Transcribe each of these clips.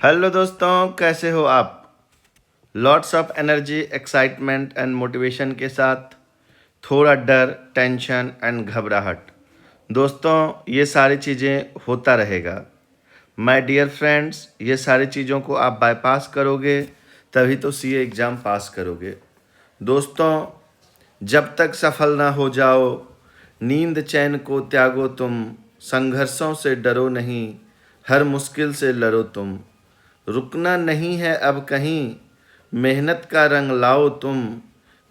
Hello दोस्तों, कैसे हो आप? Lots of energy, excitement and motivation के साथ थोड़ा डर, टेंशन एंड घबराहट। दोस्तों, ये सारी चीज़ें होता रहेगा। माय डियर फ्रेंड्स, ये सारी चीज़ों को आप बाईपास करोगे तभी तो सीए एग्ज़ाम पास करोगे। दोस्तों, जब तक सफल ना हो जाओ, नींद चैन को त्यागो तुम, संघर्षों से डरो नहीं, हर मुश्किल से लड़ो तुम। रुकना नहीं है अब कहीं, मेहनत का रंग लाओ तुम,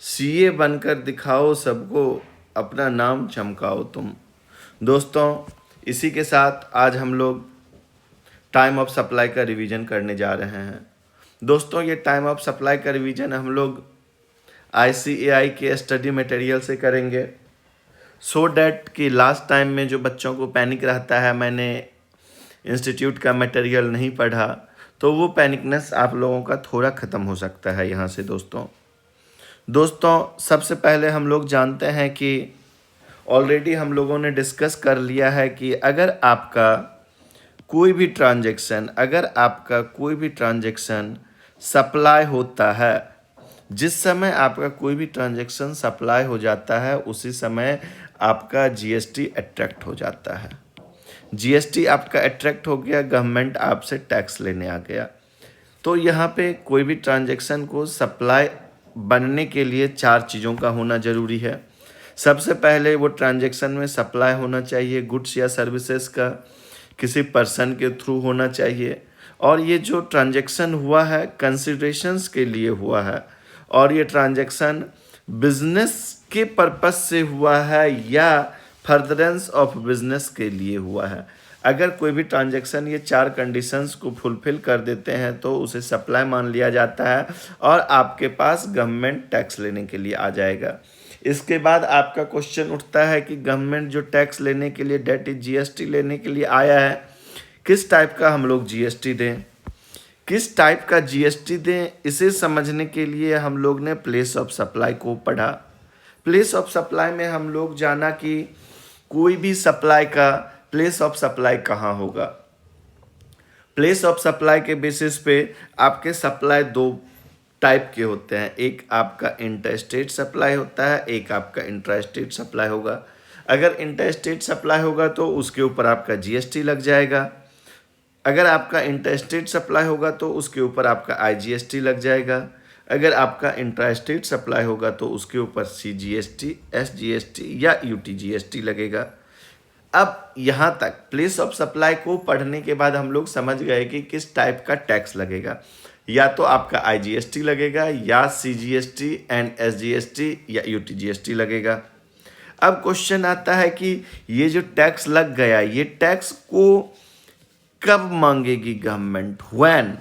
सीए बनकर दिखाओ सबको, अपना नाम चमकाओ तुम। दोस्तों, इसी के साथ आज हम लोग टाइम ऑफ सप्लाई का रिवीजन करने जा रहे हैं। दोस्तों, ये टाइम ऑफ सप्लाई का रिवीजन हम लोग ICAI के स्टडी मटेरियल से करेंगे, सो डैट कि लास्ट टाइम में जो बच्चों को पैनिक रहता है, मैंने इंस्टीट्यूट का मटेरियल नहीं पढ़ा, तो वो पैनिकनेस आप लोगों का थोड़ा ख़त्म हो सकता है यहाँ से। दोस्तों, सबसे पहले हम लोग जानते हैं कि ऑलरेडी हम लोगों ने डिस्कस कर लिया है कि अगर आपका कोई भी ट्रांजैक्शन सप्लाई होता है, जिस समय आपका कोई भी ट्रांजैक्शन सप्लाई हो जाता है उसी समय आपका जीएसटी अट्रैक्ट हो जाता है। जीएसटी आपका अट्रैक्ट हो गया, गवर्नमेंट आपसे टैक्स लेने आ गया। तो यहाँ पे कोई भी ट्रांजैक्शन को सप्लाई बनने के लिए 4 चीज़ों का होना ज़रूरी है। सबसे पहले वो ट्रांजैक्शन में सप्लाई होना चाहिए गुड्स या सर्विसेज का, किसी पर्सन के थ्रू होना चाहिए, और ये जो ट्रांजैक्शन हुआ है कंसिडरेशंस के लिए हुआ है, और ये ट्रांजैक्शन बिजनेस के पर्पस से हुआ है या फर्दरेंस ऑफ बिजनेस के लिए हुआ है। अगर कोई भी ट्रांजैक्शन ये 4 कंडीशंस को फुलफिल कर देते हैं तो उसे सप्लाई मान लिया जाता है और आपके पास गवर्नमेंट टैक्स लेने के लिए आ जाएगा। इसके बाद आपका क्वेश्चन उठता है कि गवर्नमेंट जो टैक्स लेने के लिए, डेट इज जीएसटी लेने के लिए आया है, किस टाइप का हम लोग जीएसटी दें, किस टाइप का जीएसटी दें, इसे समझने के लिए हम लोग ने प्लेस ऑफ सप्लाई को पढ़ा। प्लेस ऑफ सप्लाई में हम लोग जाना कि कोई भी सप्लाई का प्लेस ऑफ सप्लाई कहाँ होगा। प्लेस ऑफ सप्लाई के बेसिस पे आपके सप्लाई 2 टाइप के होते हैं, एक आपका इंटरस्टेट सप्लाई होता है, एक आपका इंट्रास्टेट सप्लाई होगा। अगर इंटरस्टेट सप्लाई होगा तो उसके ऊपर आपका जीएसटी लग जाएगा। अगर आपका इंटरस्टेट सप्लाई होगा तो उसके ऊपर आपका आईजीएसटी लग जाएगा। अगर आपका इंट्रास्टेट सप्लाई होगा तो उसके ऊपर सीजीएसटी, एसजीएसटी या यूटीजीएसटी लगेगा। अब यहाँ तक प्लेस ऑफ सप्लाई को पढ़ने के बाद हम लोग समझ गए कि किस टाइप का टैक्स लगेगा, या तो आपका आईजीएसटी लगेगा या सीजीएसटी एंड एसजीएसटी या यूटीजीएसटी लगेगा। अब क्वेश्चन आता है कि ये जो टैक्स लग गया, ये टैक्स को कब मांगेगी गवर्नमेंट, व्हेन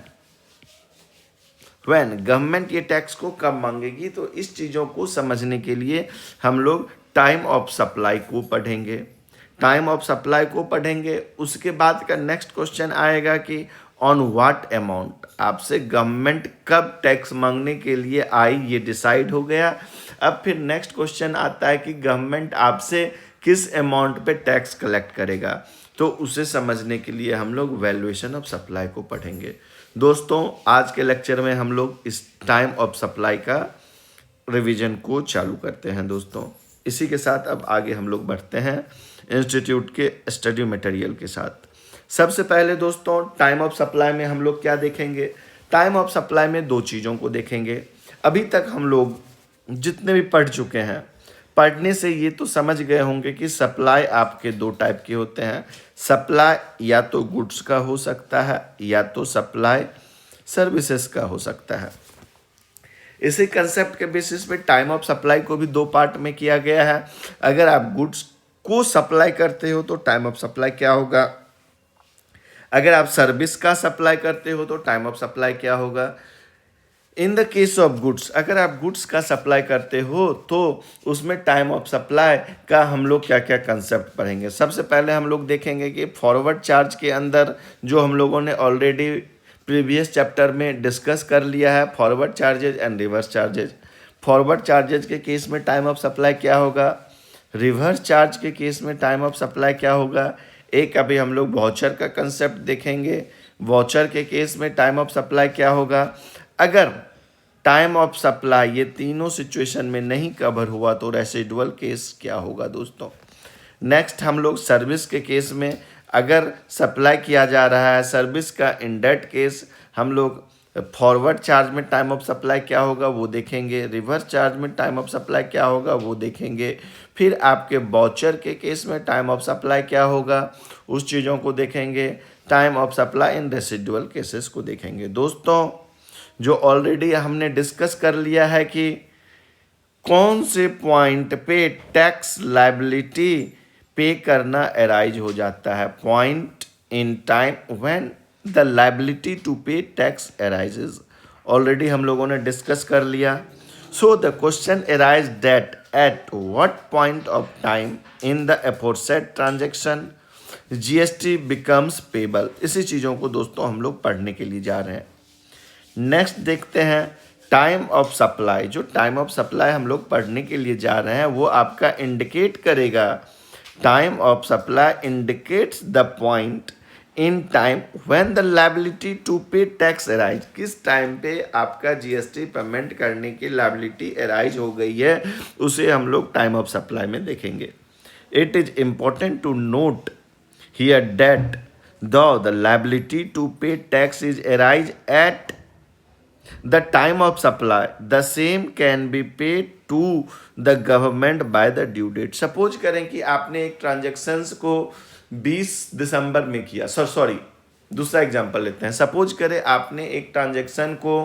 गवर्नमेंट ये टैक्स को कब मांगेगी। तो इस चीज़ों को समझने के लिए हम लोग टाइम ऑफ सप्लाई को पढ़ेंगे। उसके बाद का नेक्स्ट क्वेश्चन आएगा कि ऑन व्हाट अमाउंट, आपसे गवर्नमेंट कब टैक्स मांगने के लिए आई, ये डिसाइड हो गया। अब फिर नेक्स्ट क्वेश्चन आता है कि गवर्नमेंट आपसे किस अमाउंट पे टैक्स कलेक्ट करेगा, तो उसे समझने के लिए हम लोग वैल्यूएशन ऑफ सप्लाई को पढ़ेंगे। दोस्तों, आज के लेक्चर में हम लोग इस टाइम ऑफ सप्लाई का रिवीजन को चालू करते हैं। दोस्तों, इसी के साथ अब आगे हम लोग बढ़ते हैं इंस्टीट्यूट के स्टडी मटेरियल के साथ। सबसे पहले दोस्तों, टाइम ऑफ सप्लाई में हम लोग क्या देखेंगे? टाइम ऑफ सप्लाई में 2 चीज़ों को देखेंगे। अभी तक हम लोग जितने भी पढ़ चुके हैं, पढ़ने से ये तो समझ गए होंगे कि सप्लाई आपके 2 टाइप के होते हैं। सप्लाई या तो गुड्स का हो सकता है या तो सप्लाई सर्विसेज का हो सकता है। इसी कंसेप्ट के बेसिस पे टाइम ऑफ सप्लाई को भी 2 पार्ट में किया गया है। अगर आप गुड्स को सप्लाई करते हो तो टाइम ऑफ सप्लाई क्या होगा, अगर आप सर्विस का सप्लाई करते हो तो टाइम ऑफ सप्लाई क्या होगा। In the case of goods, अगर आप गुड्स का सप्लाई करते हो तो उसमें टाइम ऑफ सप्लाई का हम लोग क्या क्या कंसेप्ट पढ़ेंगे। सबसे पहले हम लोग देखेंगे कि फॉरवर्ड चार्ज के अंदर जो हम लोगों ने ऑलरेडी प्रीवियस चैप्टर में डिस्कस कर लिया है, forward charges and reverse charges. Forward charges के केस में टाइम ऑफ सप्लाई क्या होगा, रिवर्स चार्ज के केस में टाइम ऑफ सप्लाई क्या होगा। एक अभी हम लोग वाउचर का कंसेप्ट देखेंगे। वाउचर के केस में टाइम ऑफ सप्लाई क्या होगा? अगर टाइम ऑफ सप्लाई ये तीनों सिचुएशन में नहीं कवर हुआ तो रेसिडुअल केस क्या होगा दोस्तों? नेक्स्ट हम लोग सर्विस के केस में अगर सप्लाई किया जा रहा है सर्विस का, इन दैट केस हम लोग फॉरवर्ड चार्ज में टाइम ऑफ सप्लाई क्या होगा वो देखेंगे, रिवर्स चार्ज में टाइम ऑफ सप्लाई क्या होगा वो देखेंगे, फिर आपके वाउचर के केस में टाइम ऑफ सप्लाई क्या होगा उस चीज़ों को देखेंगे, time of supply in residual cases को देखेंगे। दोस्तों जो ऑलरेडी हमने डिस्कस कर लिया है कि कौन से पॉइंट पे टैक्स लायबिलिटी पे करना अराइज हो जाता है, point in time when the liability to pay tax arises, already हम लोगों ने डिस्कस कर लिया। So the question arise that at what point of time in the aforesaid transaction GST becomes payable. इसी चीज़ों को दोस्तों हम लोग पढ़ने के लिए जा रहे हैं। नेक्स्ट देखते हैं टाइम ऑफ सप्लाई। जो टाइम ऑफ सप्लाई हम लोग पढ़ने के लिए जा रहे हैं वो आपका इंडिकेट करेगा, time of supply indicates the point in time when the liability to pay tax arise, किस टाइम पे आपका जीएसटी पेमेंट करने की लायबिलिटी अराइज हो गई है उसे हम लोग टाइम ऑफ सप्लाई में देखेंगे। It is important to note here that though the liability to pay tax is arise at the time of supply, the same can be paid to the government by the due date। Suppose करें कि आपने एक transactions को 20 दिसंबर में किया, sorry दूसरा example लेते हैं। सपोज करें आपने एक ट्रांजेक्शन को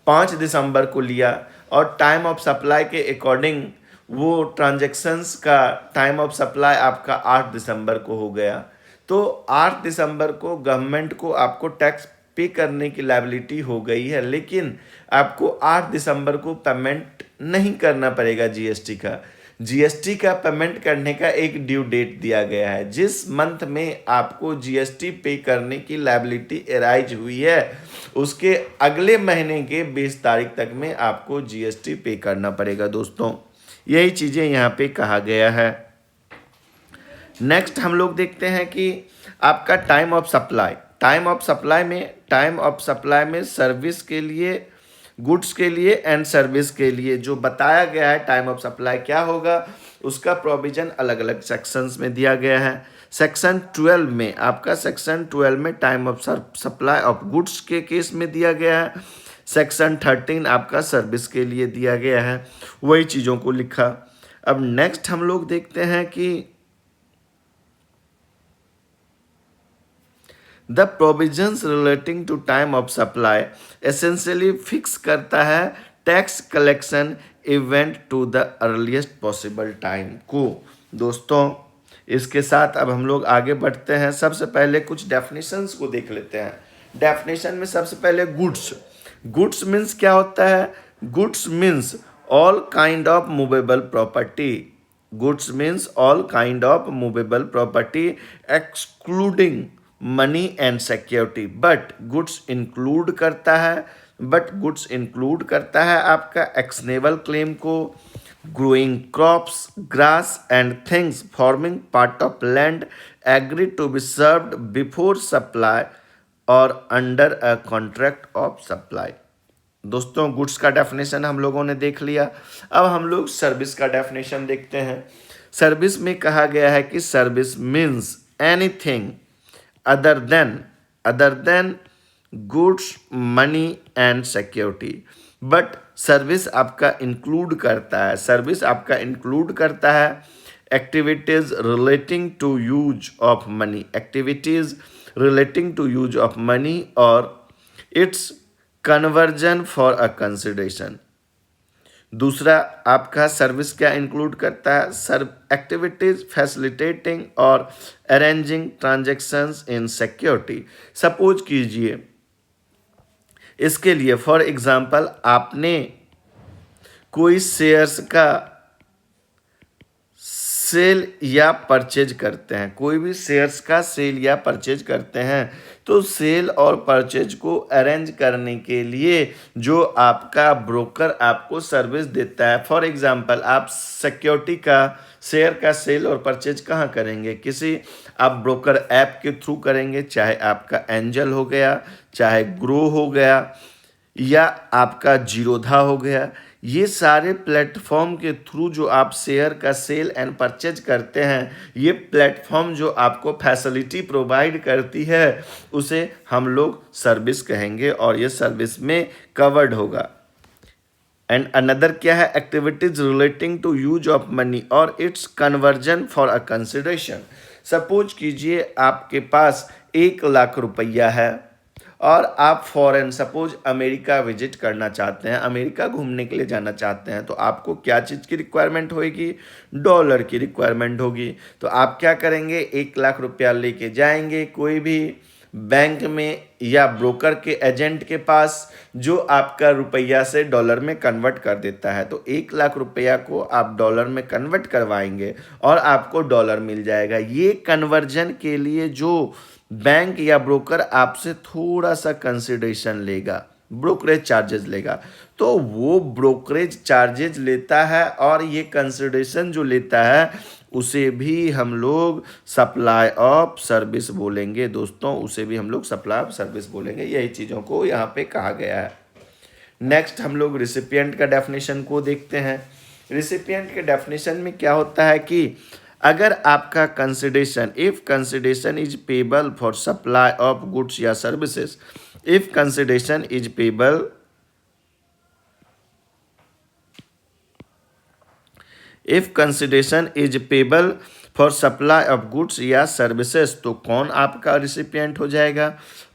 5 दिसंबर को लिया और टाइम ऑफ सप्लाई के अकॉर्डिंग वो ट्रांजेक्शन्स का टाइम ऑफ सप्लाई आपका 8 दिसंबर को हो गया, तो 8 दिसंबर को गवर्नमेंट को आपको टैक्स पे करने की लायबिलिटी हो गई है, लेकिन आपको 8 दिसंबर को पेमेंट नहीं करना पड़ेगा जीएसटी का। जीएसटी का पेमेंट करने का एक ड्यू डेट दिया गया है, जिस मंथ में आपको जीएसटी पे करने की लायबिलिटी अराइज हुई है उसके अगले महीने के 20 तारीख तक में आपको जीएसटी पे करना पड़ेगा। दोस्तों यही चीज़ें यहाँ पे कहा गया है। नेक्स्ट हम लोग देखते हैं कि आपका time of supply, time of supply में सर्विस के लिए, गुड्स के लिए एंड सर्विस के लिए जो बताया गया है टाइम ऑफ सप्लाई क्या होगा उसका प्रोविजन अलग अलग सेक्शंस में दिया गया है। सेक्शन 12 में आपका time of supply of goods के केस में दिया गया है। सेक्शन 13 आपका सर्विस के लिए दिया गया है, वही चीज़ों को लिखा। अब नेक्स्ट हम लोग देखते हैं कि the provisions relating to time of supply essentially fix करता है tax collection event to the earliest possible time को। दोस्तों इसके साथ अब हम लोग आगे बढ़ते हैं। सबसे पहले कुछ डेफिनेशंस को देख लेते हैं। डेफिनेशन में सबसे पहले गुड्स मीन्स क्या होता है? Goods means all kind of movable property. Goods means all kind of movable property excluding money and security, but goods include करता है आपका एक्शनेबल क्लेम को, growing crops, grass and things forming part of land agree to be served before supply और under a contract of supply. दोस्तों गुड्स का definition हम लोगों ने देख लिया। अब हम लोग सर्विस का डेफिनेशन देखते हैं। सर्विस में कहा गया है कि service means anything other than goods, money and security, but service आपका इंक्लूड करता है activities relating to use of money और its conversion for a consideration. दूसरा आपका सर्विस क्या इंक्लूड करता है? एक्टिविटीज फैसिलिटेटिंग और arranging transactions in security. Suppose कीजिए इसके लिए फॉर एग्जांपल आपने कोई शेयर्स सेल या परचेज करते हैं, कोई भी शेयर्स का सेल या परचेज करते हैं, तो सेल और परचेज को अरेंज करने के लिए जो आपका ब्रोकर आपको सर्विस देता है, फॉर एग्जांपल आप सिक्योरिटी का शेयर का सेल और परचेज कहाँ करेंगे, किसी आप ब्रोकर ऐप के थ्रू करेंगे, चाहे आपका एंजल हो गया, चाहे ग्रो हो गया, या आपका जीरोधा हो गया। ये सारे प्लेटफॉर्म के थ्रू जो आप शेयर का सेल एंड परचेज करते हैं, ये प्लेटफॉर्म जो आपको फैसिलिटी प्रोवाइड करती है उसे हम लोग सर्विस कहेंगे और ये सर्विस में कवर्ड होगा। एंड अनदर क्या है, activities relating to use of money और its conversion for a consideration. Suppose कीजिए आपके पास 1 लाख रुपया है और आप फॉरेन सपोज अमेरिका विजिट करना चाहते हैं, अमेरिका घूमने के लिए जाना चाहते हैं, तो आपको क्या चीज़ की रिक्वायरमेंट होगी, डॉलर की रिक्वायरमेंट होगी। तो आप क्या करेंगे, 1 लाख रुपया लेके जाएंगे कोई भी बैंक में या ब्रोकर के एजेंट के पास जो आपका रुपया से डॉलर में कन्वर्ट कर देता है। तो 1 लाख रुपया को आप डॉलर में कन्वर्ट करवाएंगे और आपको डॉलर मिल जाएगा। ये कन्वर्जन के लिए जो बैंक या ब्रोकर आपसे थोड़ा सा कंसिडरेशन लेगा, ब्रोकरेज चार्जेस लेगा, तो वो ब्रोकरेज चार्जेस लेता है और ये कंसिडरेशन जो लेता है उसे भी हम लोग सप्लाई ऑफ सर्विस बोलेंगे दोस्तों, उसे भी हम लोग सप्लाई ऑफ सर्विस बोलेंगे। यही चीज़ों को यहाँ पे कहा गया है। नेक्स्ट हम लोग रिसिपिएंट का डेफिनेशन को देखते हैं। रिसिपिएंट के डेफिनेशन में क्या होता है कि अगर आपका consideration, if consideration is payable for supply of goods या services, if consideration is payable if consideration is payable for supply of goods या सर्विसेज, तो कौन आपका रिसिपिएंट हो जाएगा,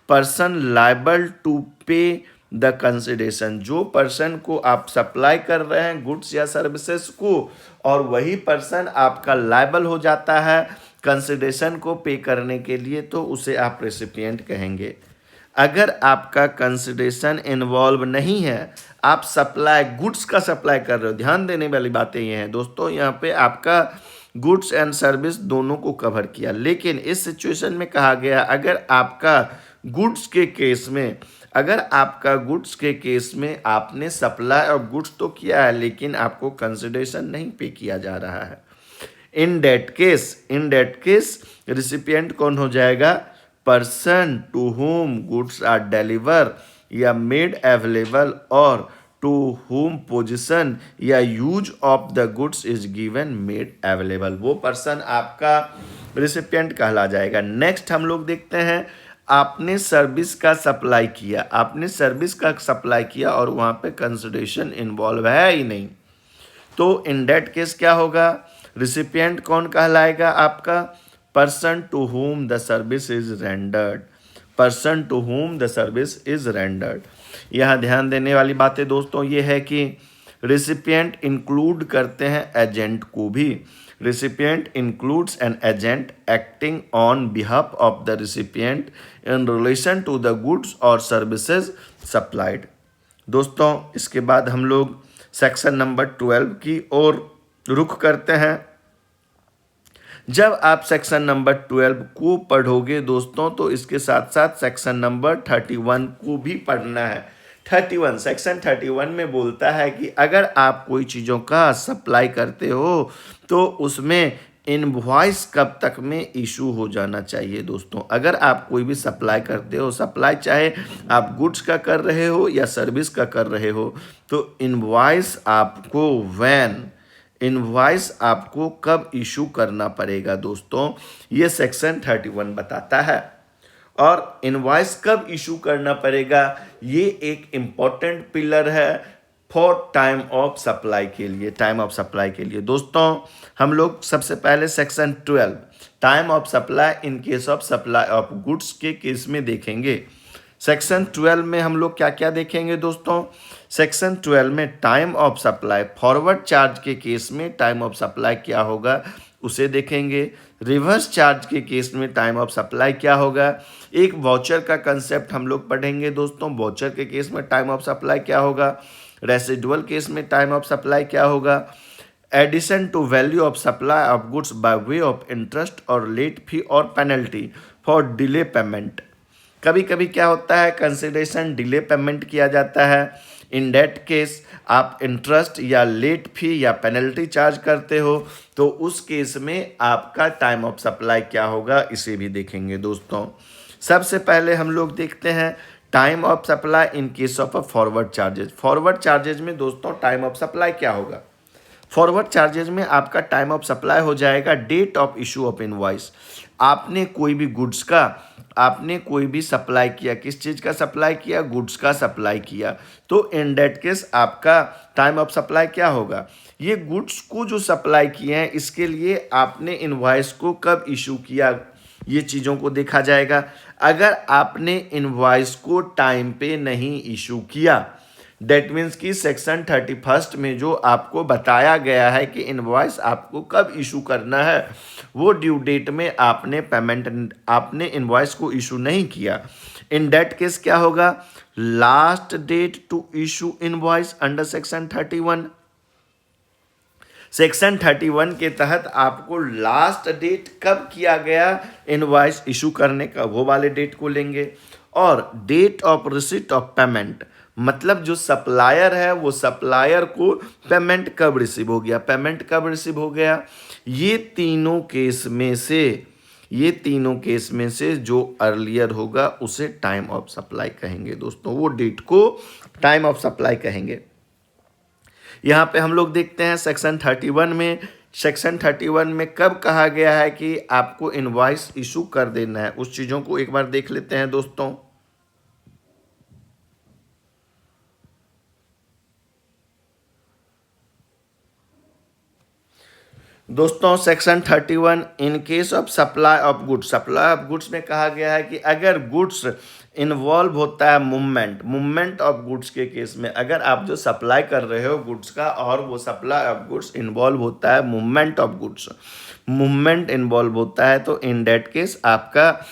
person liable to pay the consideration. जो पर्सन को आप सप्लाई कर रहे हैं गुड्स या सर्विसेज को, और वही पर्सन आपका लायबल हो जाता है कंसिडरेशन को पे करने के लिए, तो उसे आप रेसिपिएंट कहेंगे। अगर आपका कंसिडरेशन इन्वॉल्व नहीं है, आप सप्लाई गुड्स का सप्लाई कर रहे हो, ध्यान देने वाली बातें ये हैं दोस्तों, यहाँ पे आपका गुड्स एंड सर्विस दोनों को कवर किया, लेकिन इस सिचुएशन में कहा गया अगर आपका गुड्स के केस में, अगर आपका गुड्स के केस में आपने सप्लाई ऑफ गुड्स तो किया है लेकिन आपको कंसिडरेशन नहीं पे किया जा रहा है, इन दैट केस रिसिपिएंट कौन हो जाएगा, person to whom goods are delivered या मेड अवेलेबल और टू होम पोजीशन या use of the goods is given made available, वो पर्सन आपका रिसिपिएंट कहला जाएगा। नेक्स्ट हम लोग देखते हैं, आपने सर्विस का सप्लाई किया, आपने सर्विस का सप्लाई किया और वहाँ पे कंसिडरेशन इन्वॉल्व है ही नहीं, तो इन दैट केस क्या होगा, रिसिपिएंट कौन कहलाएगा आपका, person to whom the service is rendered, person to whom the service is rendered. यहाँ ध्यान देने वाली बातें दोस्तों ये है कि रिसिपिएंट इंक्लूड करते हैं एजेंट को भी, recipient includes an agent acting on behalf of the recipient in relation to the goods or services supplied। दोस्तों इसके बाद हम लोग सेक्शन नंबर 12 की ओर रुख करते हैं। जब आप सेक्शन नंबर 12 को पढ़ोगे दोस्तों, तो इसके साथ साथ सेक्शन नंबर 31 को भी पढ़ना है। 31 सेक्शन 31 में बोलता है कि अगर आप कोई चीज़ों का सप्लाई करते हो तो उसमें इनवॉइस कब तक में इशू हो जाना चाहिए दोस्तों। अगर आप कोई भी सप्लाई करते हो, सप्लाई चाहे आप गुड्स का कर रहे हो या सर्विस का कर रहे हो, तो इनवॉइस आपको कब इशू करना पड़ेगा दोस्तों, ये सेक्शन 31 बताता है। और इनवॉइस कब इशू करना पड़ेगा, ये एक इम्पॉर्टेंट पिलर है फॉर टाइम ऑफ सप्लाई के लिए, टाइम ऑफ सप्लाई के लिए। दोस्तों हम लोग सबसे पहले section 12 time of supply in case of supply of goods के केस में देखेंगे। सेक्शन 12 में हम लोग क्या क्या देखेंगे दोस्तों, सेक्शन 12 में time of supply forward charge के केस में टाइम ऑफ सप्लाई क्या होगा उसे देखेंगे। रिवर्स चार्ज के केस में टाइम ऑफ सप्लाई क्या होगा। एक वाउचर का कंसेप्ट हम लोग पढ़ेंगे दोस्तों, वाउचर के केस में टाइम ऑफ सप्लाई क्या होगा। रेसिडुअल केस में टाइम ऑफ सप्लाई क्या होगा। Addition to value of supply of goods by way of interest और लेट फी और पेनल्टी फॉर डिले पेमेंट। कभी कभी क्या होता है, कंसिडरेशन डिले पेमेंट किया जाता है। इन दैट केस आप इंटरेस्ट या लेट फी या पेनल्टी चार्ज करते हो, तो उस केस में आपका टाइम ऑफ सप्लाई क्या होगा, इसे भी देखेंगे दोस्तों। सबसे पहले हम लोग देखते हैं time of supply in case of a forward charges. Forward charges में दोस्तों टाइम ऑफ सप्लाई क्या होगा? फॉरवर्ड चार्जेज में आपका टाइम ऑफ सप्लाई हो जाएगा date of issue of invoice. आपने कोई भी गुड्स का, आपने कोई भी सप्लाई किया, किस चीज़ का सप्लाई किया? गुड्स का सप्लाई किया। तो इन दैट केस आपका टाइम ऑफ सप्लाई क्या होगा? ये गुड्स को जो सप्लाई किए हैं इसके लिए आपने इनवॉइस को कब इशू किया, ये चीज़ों को देखा जाएगा। अगर आपने इनवॉइस को टाइम पे नहीं इशू किया, डेट मीन्स कि सेक्शन 31 में जो आपको बताया गया है कि इनवॉइस आपको कब इशू करना है, वो ड्यू डेट में आपने इनवॉइस को इशू नहीं किया। इन दैट केस क्या होगा? Last date to issue invoice under section 31। Section 31 के तहत आपको लास्ट डेट कब किया गया इनवॉइस इशू करने का, वो वाले डेट को लेंगे। और date of receipt of payment, मतलब जो सप्लायर है वो सप्लायर को पेमेंट कब रिसीव हो गया, पेमेंट कब रिसीव हो गया। ये तीनों केस में से जो अर्लियर होगा उसे टाइम ऑफ सप्लाई कहेंगे दोस्तों, वो डेट को टाइम ऑफ सप्लाई कहेंगे। यहाँ पे हम लोग देखते हैं सेक्शन 31 में कब कहा गया है कि आपको इनवॉइस इशू कर देना है, उस चीज़ों को एक बार देख लेते हैं दोस्तों। दोस्तों section 31 in case of supply of goods में कहा गया है कि अगर गुड्स इन्वॉल्व होता है मूवमेंट ऑफ गुड्स के केस में, अगर आप जो सप्लाई कर रहे हो गुड्स का और वो सप्लाई ऑफ गुड्स इन्वॉल्व होता है movement of goods, movement involve होता है, तो इन दैट केस आपका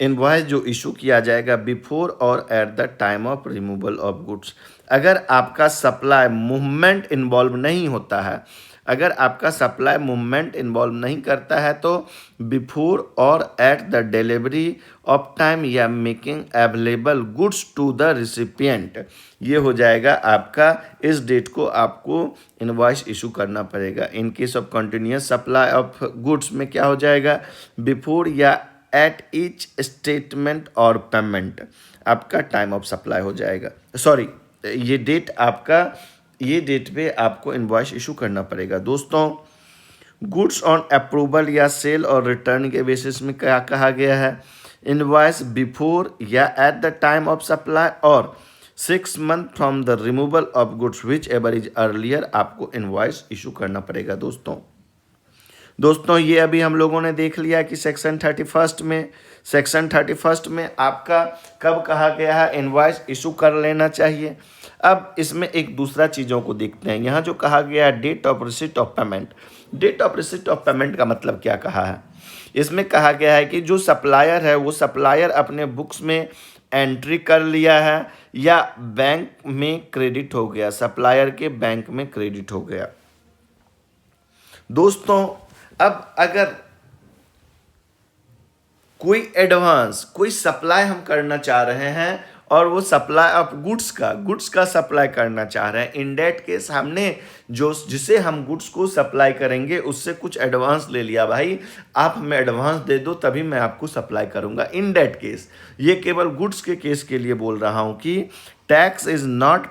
इनवॉइस जो इशू किया जाएगा बिफोर और at the time of removal of goods. अगर आपका सप्लाई मूवमेंट इन्वॉल्व नहीं होता है, अगर आपका सप्लाई मूवमेंट इन्वॉल्व नहीं करता है, तो बिफोर और at the delivery of time या making available goods to the recipient, ये हो जाएगा आपका, इस डेट को आपको इनवॉइस इशू करना पड़ेगा। इन case of continuous supply of goods में क्या हो जाएगा? बिफोर या एट ईच स्टेटमेंट और पेमेंट आपका टाइम ऑफ सप्लाई हो जाएगा। सॉरी, ये डेट पे आपको इनवॉइस इशू करना पड़ेगा दोस्तों। गुड्स ऑन अप्रूवल या सेल और रिटर्न के बेसिस में क्या कहा गया है? इनवॉइस बिफोर या at the time of supply और 6 month from the removal of goods which ever is earlier, आपको इनवॉइस इशू करना पड़ेगा दोस्तों ये अभी हम लोगों ने देख लिया कि सेक्शन 31 में आपका कब कहा गया है इनवॉइस इशू कर लेना चाहिए। अब इसमें एक दूसरा चीज़ों को देखते हैं। यहाँ जो कहा गया है date of receipt of payment, date of receipt of payment का मतलब क्या कहा है? इसमें कहा गया है कि जो सप्लायर है वो सप्लायर अपने बुक्स में एंट्री कर लिया है या बैंक में क्रेडिट हो गया, सप्लायर के बैंक में क्रेडिट हो गया। दोस्तों अब अगर कोई एडवांस, कोई सप्लाई हम करना चाह रहे हैं और वो सप्लाई ऑफ गुड्स का सप्लाई करना चाह रहे हैं, इन दैट केस हमने जिसे हम गुड्स को सप्लाई करेंगे उससे कुछ एडवांस ले लिया, भाई आप हमें एडवांस दे दो तभी मैं आपको सप्लाई करूंगा। इन दैट केस, ये केवल गुड्स के केस के लिए बोल रहा हूं कि tax is not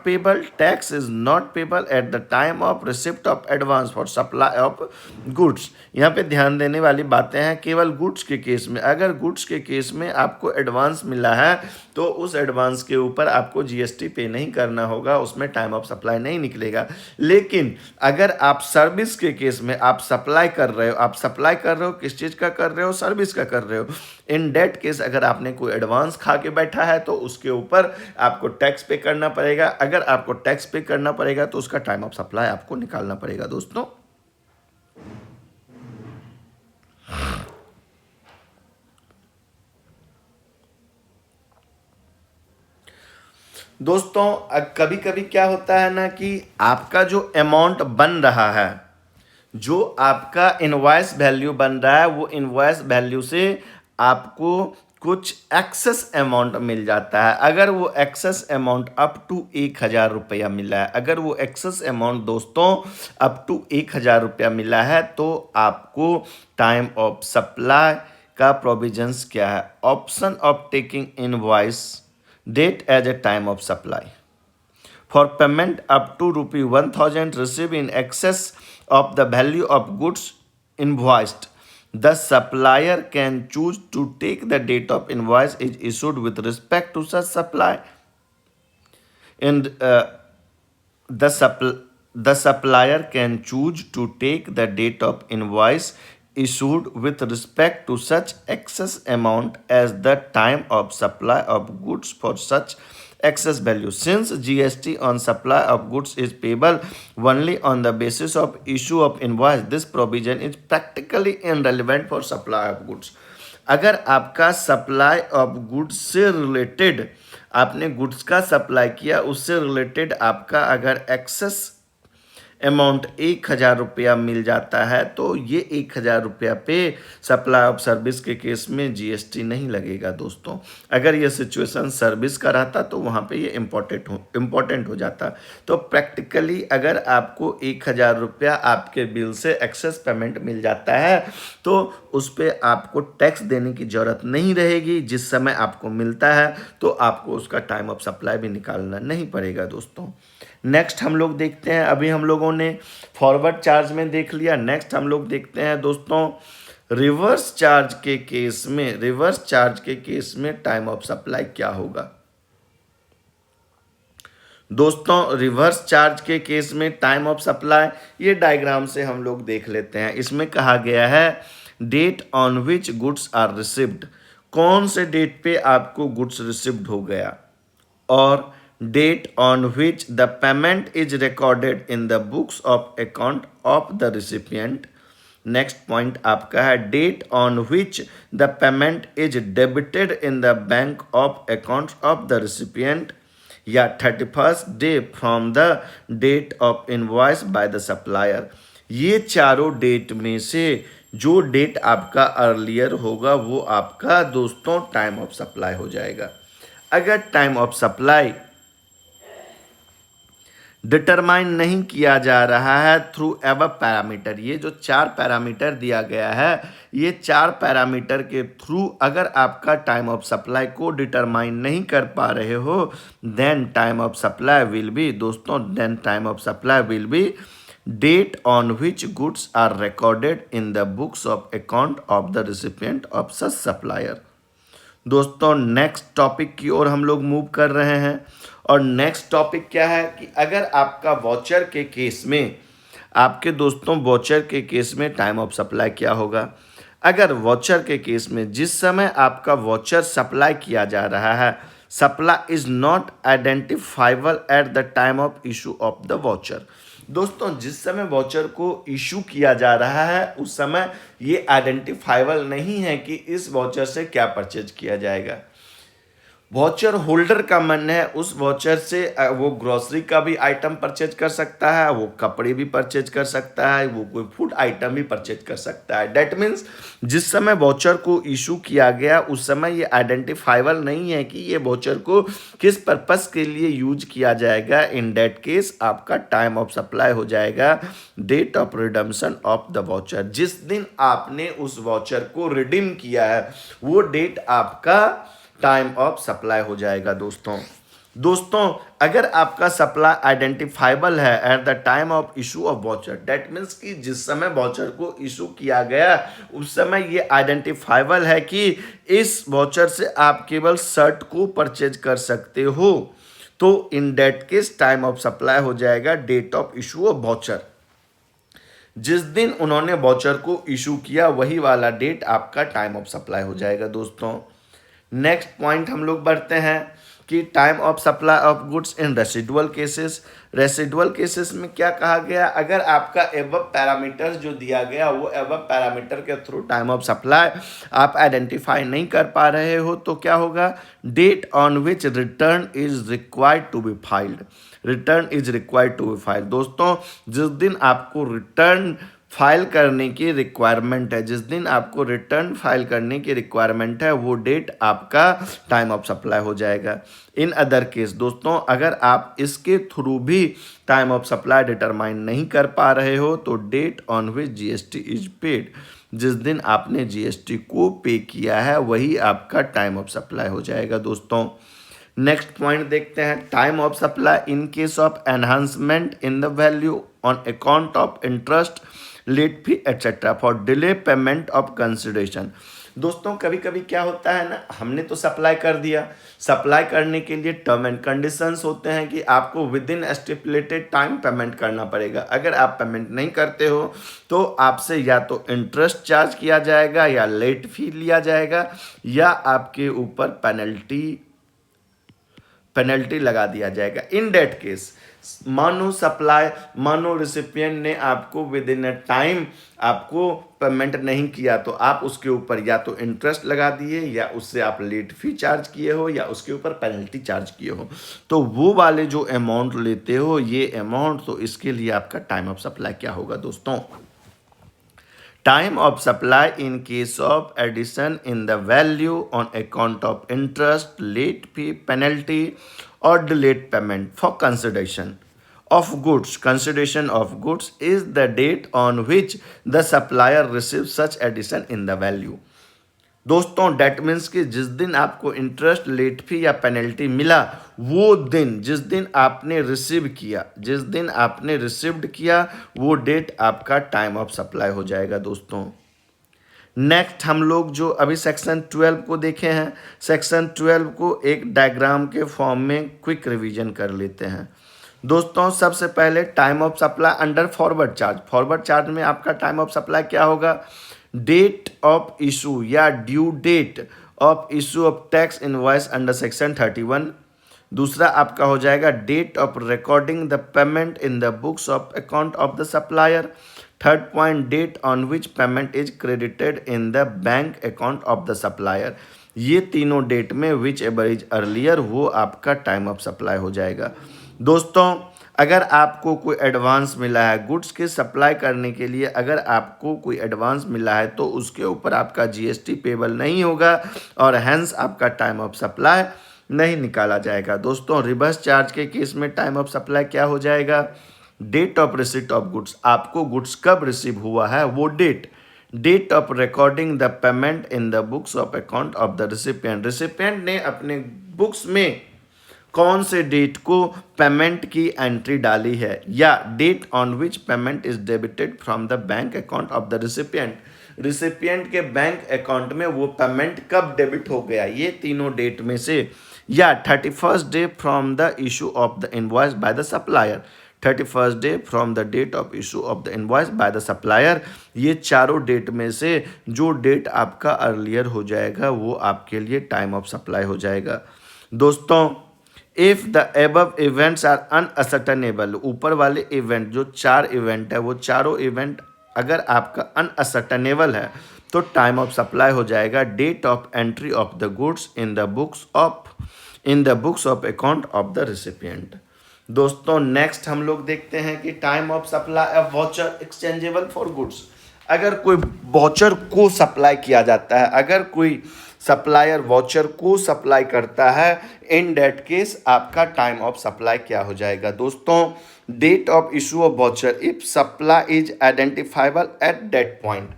payable at the time of receipt of advance for supply of goods. यहाँ पे ध्यान देने वाली बातें हैं, केवल गुड्स के केस में, अगर गुड्स के केस में आपको एडवांस मिला है तो उस एडवांस के ऊपर आपको जीएसटी पे नहीं करना होगा, उसमें टाइम ऑफ सप्लाई नहीं निकलेगा। लेकिन अगर आप सर्विस के केस में आप सप्लाई कर रहे हो, किस चीज़ का कर रहे हो? सर्विस का कर रहे हो। इन दैट केस अगर आपने कोई एडवांस खा के बैठा है तो उसके ऊपर आपको टैक्स पे करना पड़ेगा। अगर आपको टैक्स पे करना पड़ेगा तो उसका टाइम ऑफ सप्लाई आपको निकालना पड़ेगा दोस्तों। कभी कभी क्या होता है ना कि आपका जो अमाउंट बन रहा है, जो आपका इनवॉइस वैल्यू बन रहा है वो इनवॉइस वैल्यू से आपको कुछ एक्सेस अमाउंट मिल जाता है। अगर वो एक्सेस अमाउंट अप टू 1,000 रुपया मिला है, अगर वो एक्सेस अमाउंट दोस्तों अप टू 1,000 रुपया मिला है, तो आपको टाइम ऑफ सप्लाई का प्रोविजंस क्या है? Option of taking invoice date as a time of supply for payment up to rupee 1,000 received in excess of the value of goods invoiced. The supplier can choose to take the date of invoice is issued with respect to such supply. And the supplier can choose to take the date of invoice issued with respect to such excess amount as the time of supply of goods for such excess value. Since GST on supply of goods is payable only on the basis of issue of invoice, this provision is practically irrelevant for supply of goods. अगर आपका supply of goods से related, आपने goods का supply किया, उससे related आपका अगर excess amount 1,000 रुपया मिल जाता है, तो ये 1,000 रुपया पे सप्लाई ऑफ सर्विस के केस में जीएसटी नहीं लगेगा दोस्तों। अगर ये सिचुएशन सर्विस का रहता तो वहाँ पे ये इम्पोर्टेंट हो जाता। तो प्रैक्टिकली अगर आपको 1,000 रुपया आपके बिल से एक्सेस पेमेंट मिल जाता है, तो उस पर आपको टैक्स देने की ज़रूरत नहीं रहेगी। जिस समय आपको मिलता है तो आपको उसका टाइम ऑफ सप्लाई भी निकालना नहीं पड़ेगा दोस्तों। नेक्स्ट हम लोग देखते हैं, अभी हम लोगों ने फॉरवर्ड चार्ज में देख लिया। नेक्स्ट हम लोग देखते हैं दोस्तों रिवर्स चार्ज के केस में। रिवर्स चार्ज के केस में टाइम ऑफ सप्लाई क्या होगा दोस्तों? रिवर्स चार्ज के केस में टाइम ऑफ सप्लाई, ये डायग्राम से हम लोग देख लेते हैं। इसमें कहा गया है date on which goods are received, कौन से डेट पे आपको गुड्स रिसीव्ड हो गया, और date on which the payment is recorded in the books of account of the recipient. Next point आपका है date on which the payment is debited in the bank of account of the recipient, या 31st day from the date of invoice by the supplier। ये चारों date में से जो date आपका earlier होगा वो आपका दोस्तों टाइम ऑफ सप्लाई हो जाएगा। अगर टाइम ऑफ सप्लाई डिटरमाइन नहीं किया जा रहा है थ्रू एव पैरामीटर, ये जो 4 पैरामीटर दिया गया है, ये 4 पैरामीटर के थ्रू अगर आपका टाइम ऑफ सप्लाई को डिटरमाइन नहीं कर पा रहे हो, then time of supply will be दोस्तों, then time of supply will be date on which goods are recorded in the books of account of the recipient of such supplier. दोस्तों next topic की ओर हम लोग move कर रहे हैं, और नेक्स्ट टॉपिक क्या है कि अगर आपका वॉचर के केस में, आपके दोस्तों वॉचर के केस में टाइम ऑफ सप्लाई क्या होगा? अगर वॉचर के केस में जिस समय आपका वॉचर सप्लाई किया जा रहा है, supply is not identifiable at the time of issue of the watcher. दोस्तों जिस समय वॉचर को इशू किया जा रहा है उस समय ये आइडेंटिफाइबल नहीं है कि इस वॉचर से क्या परचेज किया जाएगा। वॉचर होल्डर का मन है उस वॉचर से वो ग्रोसरी का भी आइटम परचेज कर सकता है, वो कपड़े भी परचेज कर सकता है, वो कोई फूड आइटम भी परचेज कर सकता है। डेट मीन्स जिस समय वॉचर को इशू किया गया उस समय ये आइडेंटिफाइबल नहीं है कि ये वॉचर को किस पर्पस के लिए यूज किया जाएगा। इन डेट केस आपका टाइम ऑफ सप्लाई हो जाएगा date of redemption of the voucher. जिस दिन आपने उस वॉचर को रिडीम किया है वो डेट आपका टाइम ऑफ सप्लाई हो जाएगा दोस्तों अगर आपका सप्लाई आइडेंटिफाइबल है at the time of issue of voucher, date means कि जिस समय वॉचर को इशू किया गया उस समय ये आइडेंटिफाइबल है कि इस वॉचर से आप केवल शर्ट को परचेज कर सकते हो, तो in that case time of supply हो जाएगा date of issue of voucher. जिस दिन उन्होंने वॉचर को इशू किया वही वाला डेट आपका टाइम ऑफ सप्लाई हो जाएगा दोस्तों। नेक्स्ट पॉइंट हम लोग बढ़ते हैं कि time of supply of goods in residual cases. Residual cases में क्या कहा गया? अगर आपका एबव पैरामीटर जो दिया गया वो एबव पैरामीटर के थ्रू टाइम ऑफ सप्लाई आप आइडेंटिफाई नहीं कर पा रहे हो तो क्या होगा? Date on which return is required to be filed. Return is required to be filed. दोस्तों जिस दिन आपको रिटर्न फाइल करने की रिक्वायरमेंट है, जिस दिन आपको रिटर्न फाइल करने की रिक्वायरमेंट है वो डेट आपका टाइम ऑफ सप्लाई हो जाएगा। इन अदर केस दोस्तों, अगर आप इसके थ्रू भी टाइम ऑफ सप्लाई डिटरमाइन नहीं कर पा रहे हो तो date on which GST is paid, जिस दिन आपने जीएसटी को पे किया है वही आपका टाइम ऑफ सप्लाई हो जाएगा दोस्तों। नेक्स्ट पॉइंट देखते हैं, time of supply in case of enhancement in the value on account of interest, late fee etcetera for delay payment of consideration. दोस्तों कभी कभी क्या होता है ना, हमने तो सप्लाई कर दिया, सप्लाई करने के लिए टर्म एंड कंडीशंस होते हैं कि आपको with in stipulated time payment करना पड़ेगा। अगर आप पेमेंट नहीं करते हो तो आपसे या तो इंटरेस्ट चार्ज किया जाएगा या लेट फी लिया जाएगा या आपके ऊपर पेनल्टी लगा दिया जाएगा। इन डेट केस मानो रिसिपिएंट ने आपको विद इन अ टाइम आपको पेमेंट नहीं किया तो आप उसके ऊपर या तो इंटरेस्ट लगा दिए या उससे आप लेट फी चार्ज किए हो या उसके ऊपर पेनल्टी चार्ज किए हो, तो वो वाले जो अमाउंट लेते हो ये अमाउंट, तो इसके लिए आपका टाइम ऑफ सप्लाई क्या होगा दोस्तों। Time of supply in case of addition in the value on account of interest, late fee, penalty or delayed payment for consideration of goods. Consideration of goods is the date on which the supplier receives such addition in the value. दोस्तों date means कि जिस दिन आपको interest, late फी या penalty मिला वो दिन, जिस दिन आपने रिसीव किया, जिस दिन आपने रिसीव्ड किया वो डेट आपका टाइम ऑफ सप्लाई हो जाएगा दोस्तों। नेक्स्ट हम लोग जो अभी सेक्शन 12 को देखे हैं, सेक्शन 12 को एक डायग्राम के फॉर्म में क्विक रिवीजन कर लेते हैं दोस्तों। सबसे पहले time of supply under forward charge. Forward charge में आपका टाइम ऑफ सप्लाई क्या होगा, डेट ऑफ इशू या due date of issue of tax invoice under section 31। दूसरा आपका हो जाएगा date of recording the payment in the books of account of the supplier. Third point, date on which payment is credited in the bank account of the supplier. ये तीनों date में which ever is earlier वो आपका time of supply हो जाएगा दोस्तों। अगर आपको कोई एडवांस मिला है गुड्स के सप्लाई करने के लिए, अगर आपको कोई एडवांस मिला है तो उसके ऊपर आपका जीएसटी पेबल नहीं होगा और हैंस आपका टाइम ऑफ सप्लाई नहीं निकाला जाएगा दोस्तों। रिवर्स चार्ज के केस में टाइम ऑफ सप्लाई क्या हो जाएगा, date of receipt of goods, आपको गुड्स कब रिसीव हुआ है वो date of recording the payment in the books of account of the recipient. Recipient ने अपने बुक्स में कौन से डेट को पेमेंट की एंट्री डाली है, या date on which payment is debited from the bank account of the recipient. Recipient के बैंक अकाउंट में वो पेमेंट कब डेबिट हो गया, ये तीनों डेट में से, या 31st day from the issue of the invoice by the supplier. 31st day from the date of issue of the invoice by the supplier. ये चारों डेट में से जो डेट आपका अर्लियर हो जाएगा वो आपके लिए टाइम ऑफ सप्लाई हो जाएगा दोस्तों। If the above events are unascertainable, ऊपर वाले इवेंट जो 4 इवेंट है वो चारों इवेंट अगर आपका अनअसर्टेनेबल है तो टाइम ऑफ सप्लाई हो जाएगा date of entry of the goods in the books of account of the recipient. दोस्तों नेक्स्ट हम लोग देखते हैं कि time of supply of voucher exchangeable for goods. अगर कोई वाउचर को सप्लाई किया जाता है, अगर कोई सप्लायर वाउचर को सप्लाई करता है, इन डेट केस आपका टाइम ऑफ सप्लाई क्या हो जाएगा दोस्तों, date of issue of voucher if supply is identifiable at that point.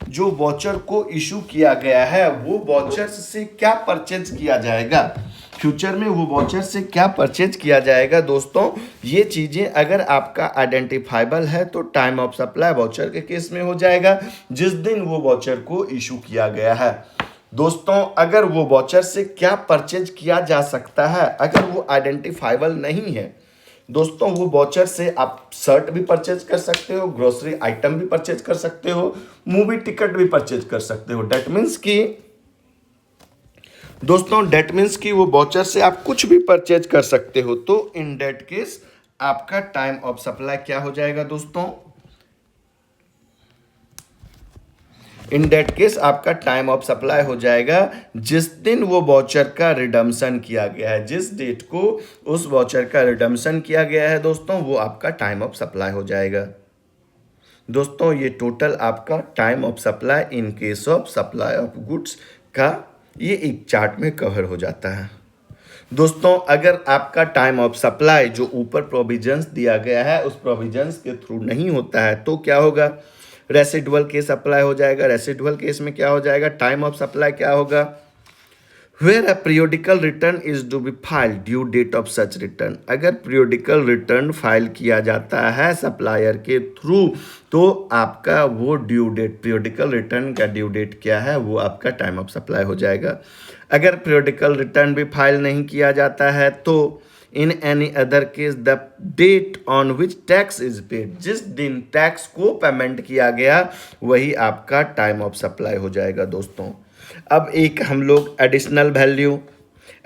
जो वाउचर को इशू किया गया है वो वाउचर से क्या परचेज किया जाएगा, फ्यूचर में वो वाउचर से क्या परचेज किया जाएगा दोस्तों, ये चीज़ें अगर आपका आइडेंटिफाइबल है तो टाइम ऑफ सप्लाई वाउचर के केस में हो जाएगा जिस दिन वो वाउचर को इशू किया गया है दोस्तों। अगर वो वाउचर से क्या परचेज किया जा सकता है, अगर वो आइडेंटिफाइबल नहीं है दोस्तों, वो वाउचर से आप शर्ट भी परचेज कर सकते हो, ग्रोसरी आइटम भी परचेज कर सकते हो, मूवी टिकट भी परचेज कर सकते हो। डेट मीन्स कि दोस्तों, डेट मीन्स कि वो वाउचर से आप कुछ भी परचेज कर सकते हो। तो इन डेट केस आपका टाइम ऑफ सप्लाई क्या हो जाएगा दोस्तों, इन डेट केस आपका टाइम ऑफ सप्लाई हो जाएगा जिस दिन वो वाउचर का रिडम्पशन किया गया है, जिस डेट को उस वाउचर का रिडम्पशन किया गया है दोस्तों, वो आपका टाइम ऑफ सप्लाई हो जाएगा दोस्तों ये टोटल आपका time of supply in case of supply of goods का ये एक चार्ट में कवर हो जाता है। दोस्तों अगर आपका टाइम ऑफ सप्लाई जो ऊपर प्रोविजंस दिया गया है उस प्रोविजंस के थ्रू नहीं होता है तो क्या होगा, रेसिडुअल केस अप्लाई हो जाएगा। रेसिडुअल केस में क्या हो जाएगा, टाइम ऑफ सप्लाई क्या होगा, where a periodical return is to be file due date of such return. अगर पीरियोडिकल रिटर्न फाइल किया जाता है सप्लायर के थ्रू तो आपका वो ड्यू डेट, पीरियोडिकल रिटर्न का ड्यू डेट क्या है, वो आपका टाइम ऑफ सप्लाई हो जाएगा। अगर पीरियोडिकल रिटर्न भी फाइल नहीं किया जाता है तो in any other case the date on which tax is paid, जिस दिन टैक्स को पेमेंट किया गया वही आपका टाइम ऑफ सप्लाई हो जाएगा। दोस्तों अब एक हम लोग additional value,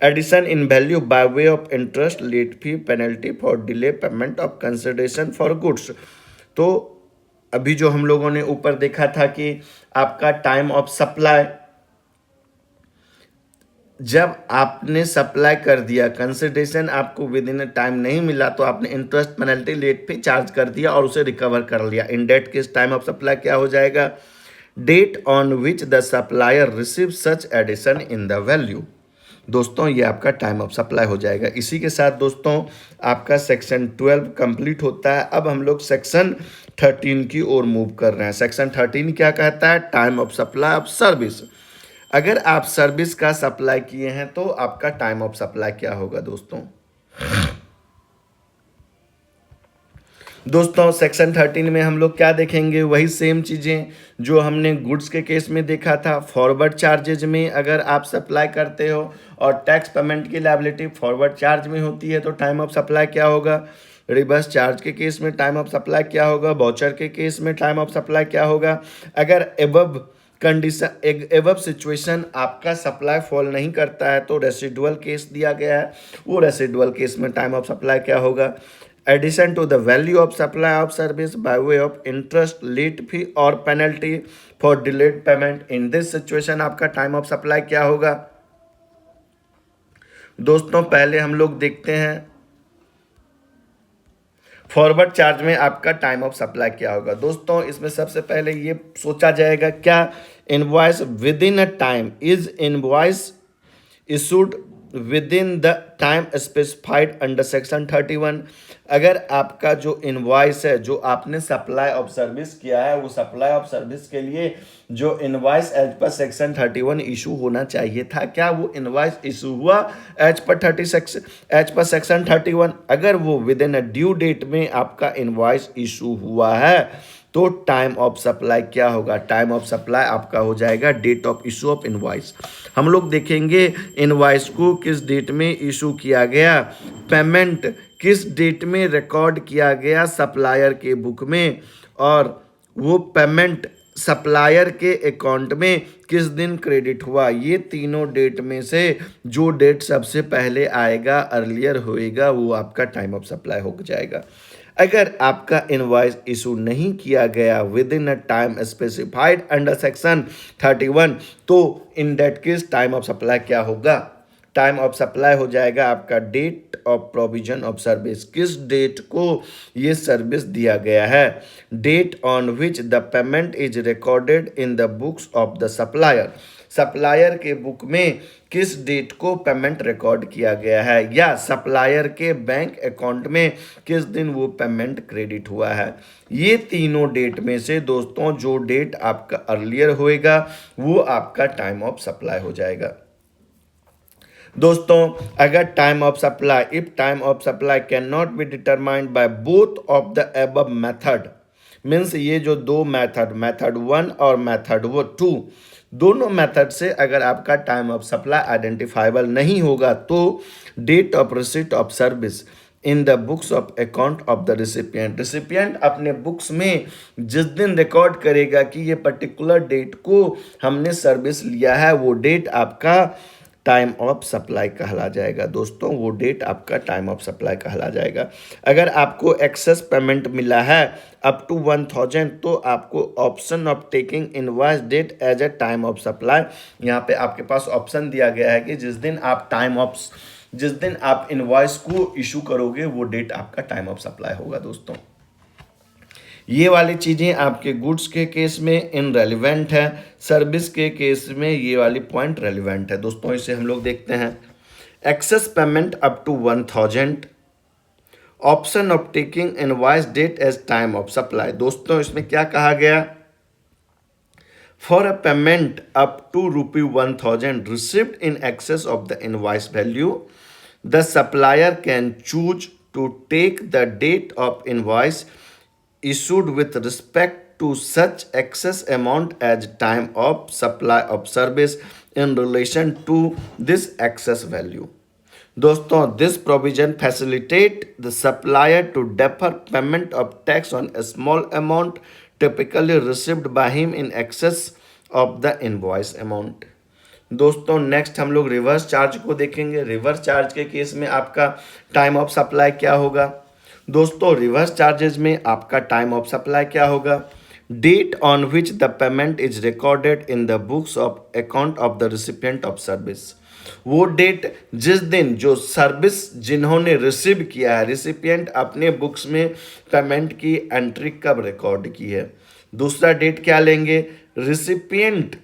addition in value by way of interest, late fee, penalty for delay payment of consideration for goods. तो अभी जो हम लोगों ने ऊपर देखा था कि आपका टाइम ऑफ सप्लाई, जब आपने सप्लाई कर दिया, कंसिडरेशन आपको विद इन टाइम नहीं मिला तो आपने interest, penalty, late fee charge कर दिया और उसे रिकवर कर लिया। In that case time of supply क्या हो जाएगा, date on which the supplier receive such addition in the value. दोस्तों ये आपका टाइम ऑफ सप्लाई हो जाएगा। इसी के साथ दोस्तों आपका सेक्शन 12 कंप्लीट होता है। अब हम लोग सेक्शन 13 की ओर मूव कर रहे हैं। सेक्शन 13 क्या कहता है, time of supply of service. अगर आप सर्विस का सप्लाई किए हैं तो आपका टाइम ऑफ सप्लाई क्या होगा दोस्तों सेक्शन 13 में हम लोग क्या देखेंगे, वही सेम चीज़ें जो हमने गुड्स के केस में देखा था। फॉरवर्ड चार्जेज में अगर आप सप्लाई करते हो और टैक्स पेमेंट की लायबिलिटी फॉरवर्ड चार्ज में होती है तो टाइम ऑफ सप्लाई क्या होगा। रिवर्स चार्ज के केस में टाइम ऑफ सप्लाई क्या होगा। वाउचर के केस में टाइम ऑफ सप्लाई क्या होगा। अगर एबव कंडीशन, एबव सिचुएशन आपका सप्लाई फॉल नहीं करता है तो रेसिडुअल केस दिया गया है, वो रेसिडुअल केस में टाइम ऑफ सप्लाई क्या होगा। Addition to the value of supply of service by way of interest, late fee और penalty for delayed payment, in this situation आपका टाइम ऑफ सप्लाई क्या होगा। दोस्तों पहले हम लोग देखते हैं फॉरवर्ड चार्ज में आपका टाइम ऑफ सप्लाई क्या होगा। दोस्तों इसमें सबसे पहले ये सोचा जाएगा क्या, invoice with in a time, is invoice issued within the time specified under section 31। अगर आपका जो इनवॉइस है, जो आपने सप्लाई ऑफ सर्विस किया है, वो सप्लाई ऑफ सर्विस के लिए जो invoice as per section 31 issue होना चाहिए था, क्या वो इनवॉइस इशू हुआ एज पर सेक्शन 31। अगर वो within a due date में आपका इनवॉइस इशू हुआ है तो टाइम ऑफ सप्लाई क्या होगा, टाइम ऑफ सप्लाई आपका हो जाएगा date of issue of invoice. हम लोग देखेंगे इनवॉइस को किस डेट में इशू किया गया, पेमेंट किस डेट में रिकॉर्ड किया गया सप्लायर के बुक में, और वो पेमेंट सप्लायर के अकाउंट में किस दिन क्रेडिट हुआ। ये तीनों डेट में से जो डेट सबसे पहले आएगा, अर्लियर होएगा, वो आपका टाइम ऑफ सप्लाई हो जाएगा। अगर आपका इनवॉइस इशू नहीं किया गया within a time specified under section 31 तो in that case time of supply क्या होगा, टाइम ऑफ सप्लाई हो जाएगा आपका date of provision of service, किस डेट को ये सर्विस दिया गया है, date on which the payment is recorded in the books of the supplier, supplier के बुक में किस डेट को पेमेंट रिकॉर्ड किया गया है, या सप्लायर के बैंक अकाउंट में किस दिन वो पेमेंट क्रेडिट हुआ है। ये तीनों डेट में से दोस्तों जो डेट आपका अर्लियर होएगा वो आपका टाइम ऑफ सप्लाई हो जाएगा। दोस्तों अगर time of supply, if time of supply can not be determined by both of the above method, means ये जो दो मेथड 1 और मेथड 2, दोनों मेथड से अगर आपका टाइम ऑफ सप्लाई आइडेंटिफाइबल नहीं होगा तो date of receipt of service in the books of account of the recipient, recipient अपने बुक्स में जिस दिन रिकॉर्ड करेगा कि ये पर्टिकुलर डेट को हमने सर्विस लिया है, वो डेट आपका टाइम ऑफ सप्लाई कहला जाएगा। दोस्तों वो डेट आपका टाइम ऑफ सप्लाई कहला जाएगा। अगर आपको एक्सेस पेमेंट मिला है अप टू 1000 तो आपको option of taking invoice date as a time of supply, यहाँ पे आपके पास ऑप्शन दिया गया है कि जिस दिन आप इनवॉइस को इशू करोगे वो डेट आपका टाइम ऑफ सप्लाई होगा। दोस्तों ये वाली चीज़ें आपके गुड्स के केस में इनरेलीवेंट है, सर्विस के केस में ये वाली पॉइंट रेलिवेंट है। दोस्तों इसे हम लोग देखते हैं। Excess payment up to 1000, option of taking invoice date as time of supply. दोस्तों इसमें क्या कहा गया, for a payment up to ₹1000 received in excess of the invoice value, the supplier can choose to take the date of invoice issued with respect to such excess amount as time of supply of service in relation to this excess value. दोस्तों this provision facilitate the supplier to defer payment of tax on a small amount typically received by him in excess of the invoice amount. दोस्तों next हम लोग reverse charge को देखेंगे। Reverse charge के case में आपका time of supply क्या होगा। दोस्तों रिवर्स चार्जेस में आपका टाइम ऑफ सप्लाई क्या होगा, date on which the payment is recorded in the books of account of the recipient of service. वो डेट जिस दिन जो सर्विस जिन्होंने रिसीव किया है, रिसिपिएंट अपने बुक्स में पेमेंट की एंट्री कब रिकॉर्ड की है। दूसरा डेट क्या लेंगे, रिसिपिएंट